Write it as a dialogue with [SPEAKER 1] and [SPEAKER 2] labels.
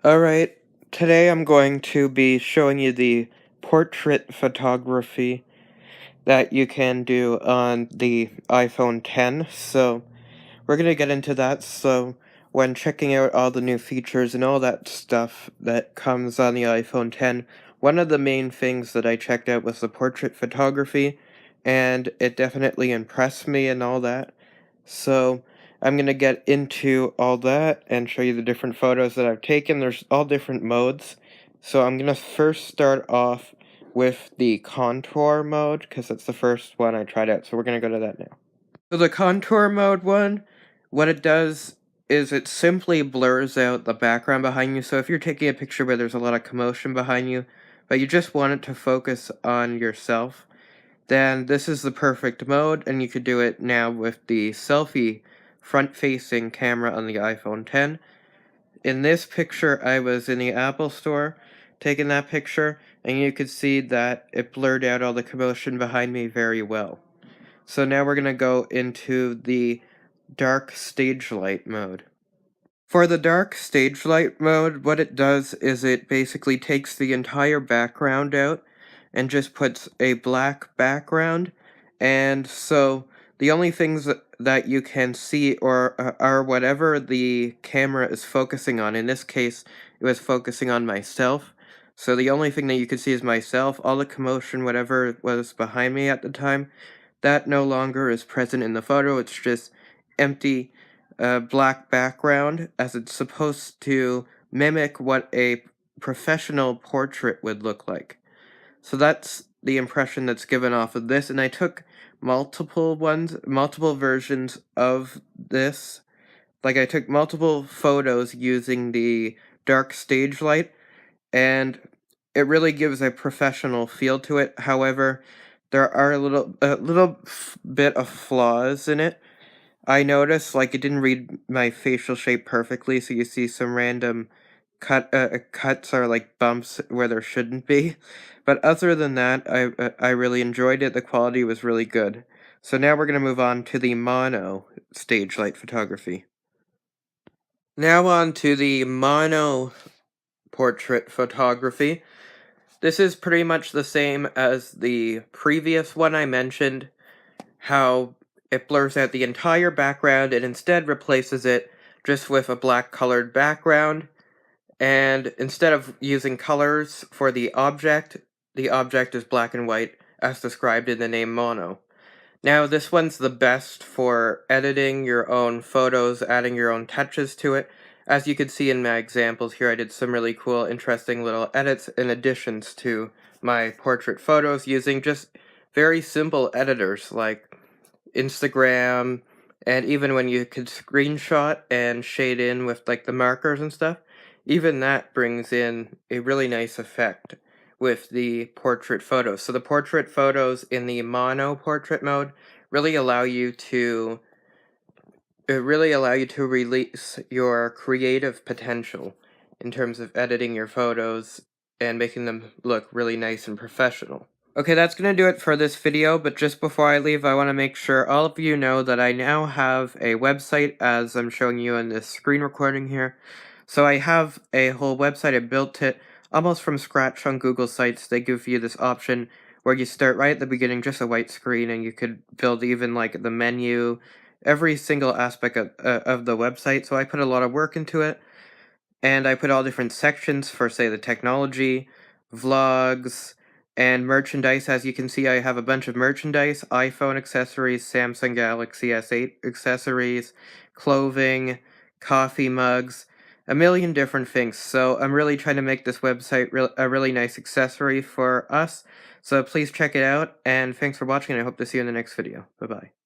[SPEAKER 1] Alright, today I'm going to be showing you the portrait photography that you can do on the iPhone 10. So we're going to get into that. So when checking out all the new features and all that stuff that comes on the iPhone 10, one of the main things that I checked out was the portrait photography, and it definitely impressed me and all that. So I'm going to get into all that and show you the different photos that I've taken. There's all different modes. So I'm going to first start off with the contour mode, because that's the first one I tried out. So we're going to go to that now. So the contour mode one, what it does is it simply blurs out the background behind you. So if you're taking a picture where there's a lot of commotion behind you, but you just want it to focus on yourself, then this is the perfect mode, and you could do it now with the selfie front-facing camera on the iPhone 10. In this picture, I was in the Apple store taking that picture, and you could see that it blurred out all the commotion behind me very well. So now we're going to go into the dark stage light mode. For the dark stage light mode, what it does is it basically takes the entire background out and just puts a black background, and so the only things that you can see are whatever the camera is focusing on. In this case, it was focusing on myself, so the only thing that you could see is myself. All the commotion, whatever was behind me at the time, that no longer is present in the photo. It's just empty black background, as it's supposed to mimic what a professional portrait would look like. So that's the impression that's given off of this, and I took multiple versions of this. Like, I took multiple photos using the dark stage light, and it really gives a professional feel to it. However, there are a little bit of flaws in it. I noticed, like, it didn't read my facial shape perfectly, so you see some random cuts or, like, bumps where there shouldn't be. But other than that, I really enjoyed it. The quality was really good. So now we're going to move on to the mono stage light photography. Now on to the mono portrait photography. This is pretty much the same as the previous one I mentioned, how it blurs out the entire background and instead replaces it just with a black colored background. And instead of using colors for the object is black and white, as described in the name mono. Now, this one's the best for editing your own photos, adding your own touches to it. As you can see in my examples here, I did some really cool, interesting little edits and additions to my portrait photos using just very simple editors like Instagram, and even when you could screenshot and shade in with like the markers and stuff, even that brings in a really nice effect with the portrait photos. So the portrait photos in the mono portrait mode really allow you to release your creative potential in terms of editing your photos and making them look really nice and professional. Okay, that's going to do it for this video, but just before I leave, I want to make sure all of you know that I now have a website, as I'm showing you in this screen recording here. So I have a whole website. I built it almost from scratch on Google Sites. They give you this option where you start right at the beginning, just a white screen, and you could build even like the menu, every single aspect of the website. So I put a lot of work into it, and I put all different sections for, say, the technology, vlogs, and merchandise. As you can see, I have a bunch of merchandise: iPhone accessories, Samsung Galaxy S8 accessories, clothing, coffee mugs, a million different things. So I'm really trying to make this website a really nice accessory for us. So please check it out, and thanks for watching, and I hope to see you in the next video. Bye-bye.